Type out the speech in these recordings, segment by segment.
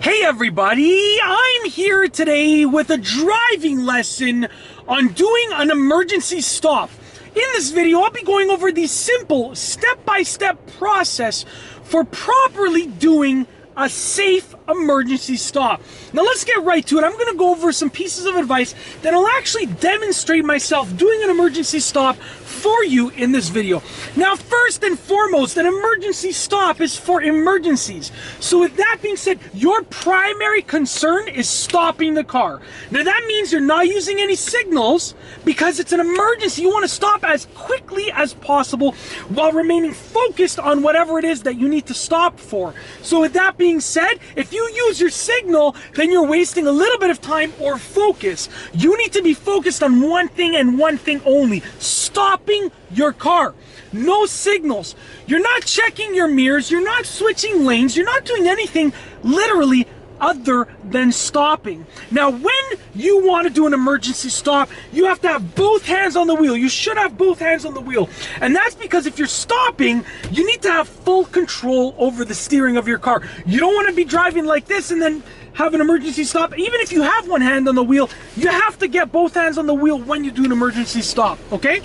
Hey everybody, I'm here today with a driving lesson on doing an emergency stop. In this video, I'll be going over the simple step-by-step process for properly doing a safe emergency stop. Now let's get right to it. I'm going to go over some pieces of advice that'll actually demonstrate myself doing an emergency stop for you in this video. Now, first and foremost, an emergency stop is for emergencies. So with that being said, your primary concern is stopping the car. Now that means you're not using any signals because it's an emergency. You want to stop as quickly as possible while remaining focused on whatever it is that you need to stop for. So with that being said, if you use your signal, then you're wasting a little bit of time or focus. You need to be focused on one thing and one thing only: stopping your car. No signals. You're not checking your mirrors. You're not switching lanes. You're not doing anything literally other than stopping. Now, when you want to do an emergency stop, you have to have both hands on the wheel. You should have both hands on the wheel. And that's because if you're stopping, you need to have full control over the steering of your car. You don't want to be driving like this and then have an emergency stop. Even if you have one hand on the wheel, you have to get both hands on the wheel when you do an emergency stop, okay?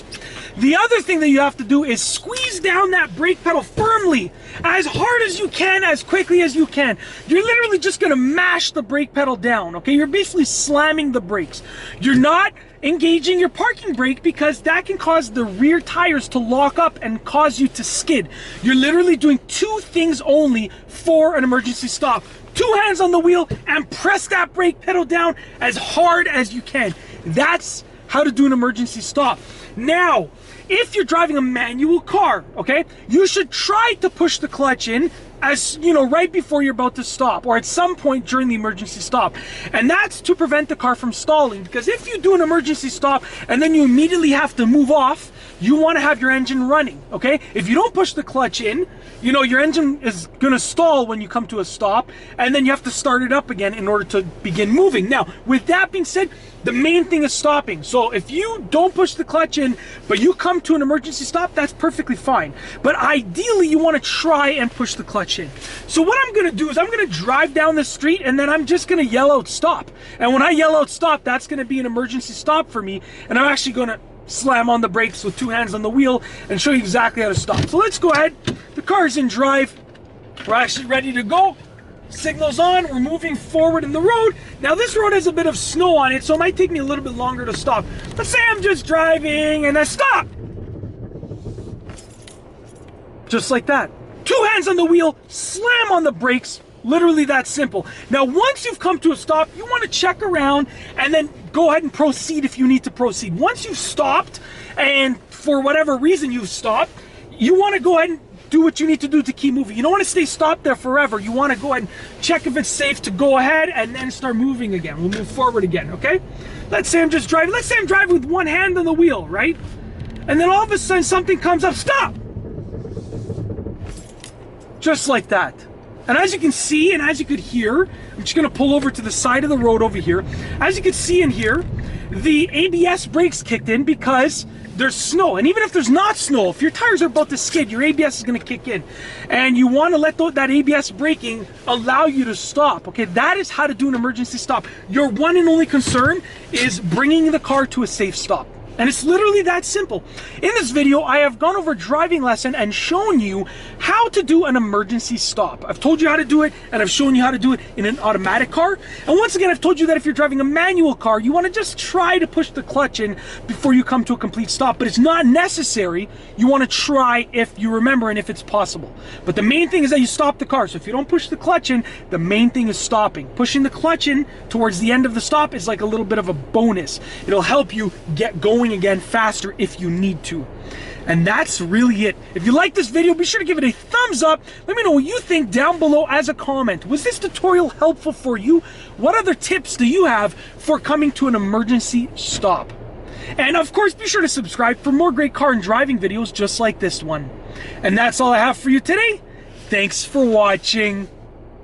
The other thing that you have to do is squeeze down that brake pedal firmly, as hard as you can, as quickly as you can. You're literally just gonna mash the brake pedal down, okay? You're basically slamming the brakes. You're not engaging your parking brake because that can cause the rear tires to lock up and cause you to skid. You're literally doing two things only for an emergency stop: two hands on the wheel and press that brake pedal down as hard as you can. That's how to do an emergency stop. Now, if you're driving a manual car, okay, you should try to push the clutch in as, you know, right before you're about to stop, or at some point during the emergency stop. And that's to prevent the car from stalling, because if you do an emergency stop and then you immediately have to move off, you want to have your engine running, okay? If you don't push the clutch in, you know, your engine is gonna stall when you come to a stop, and then you have to start it up again in order to begin moving. Now, with that being said, the main thing is stopping. So if you don't push the clutch in, but you come to an emergency stop, that's perfectly fine. But ideally, you want to try and push the clutch in. So what I'm going to do is I'm going to drive down the street and then I'm just going to yell out stop. And when I yell out stop, that's going to be an emergency stop for me. And I'm actually going to slam on the brakes with two hands on the wheel and show you exactly how to stop. So let's go ahead. The car's in drive. We're actually ready to go. Signals on, we're moving forward in the road. Now this road has a bit of snow on it, so it might take me a little bit longer to stop. Let's say I'm just driving and I stop. Just like that. Two hands on the wheel, slam on the brakes, literally that simple. Now once you've come to a stop, you want to check around and then go ahead and proceed if you need to proceed. Once you've stopped, and for whatever reason you've stopped, you want to go ahead and do what you need to do to keep moving. You don't want to stay stopped there forever. You want to go ahead and check if it's safe to go ahead and then start moving again. We'll move forward again, okay? Let's say I'm just driving. Let's say I'm driving with one hand on the wheel, right? And then all of a sudden something comes up. Stop! Just like that. And as you can see and as you could hear, I'm just going to pull over to the side of the road over here. As you can see and hear, the ABS brakes kicked in because there's snow. And even if there's not snow, if your tires are about to skid, your ABS is going to kick in. And you want to let that ABS braking allow you to stop. Okay, that is how to do an emergency stop. Your one and only concern is bringing the car to a safe stop. And it's literally that simple. In this video, I have gone over a driving lesson and shown you how to do an emergency stop. I've told you how to do it, and I've shown you how to do it in an automatic car. And once again, I've told you that if you're driving a manual car, you want to just try to push the clutch in before you come to a complete stop. But it's not necessary. You want to try if you remember and if it's possible. But the main thing is that you stop the car. So if you don't push the clutch in, the main thing is stopping. Pushing the clutch in towards the end of the stop is like a little bit of a bonus. It'll help you get going again faster if you need to. And that's really it. If you like this video, be sure to give it a thumbs up. Let me know what you think down below as a comment. Was this tutorial helpful for you? What other tips do you have for coming to an emergency stop? And of course, be sure to subscribe for more great car and driving videos just like this one. And that's all I have for you today. Thanks for watching.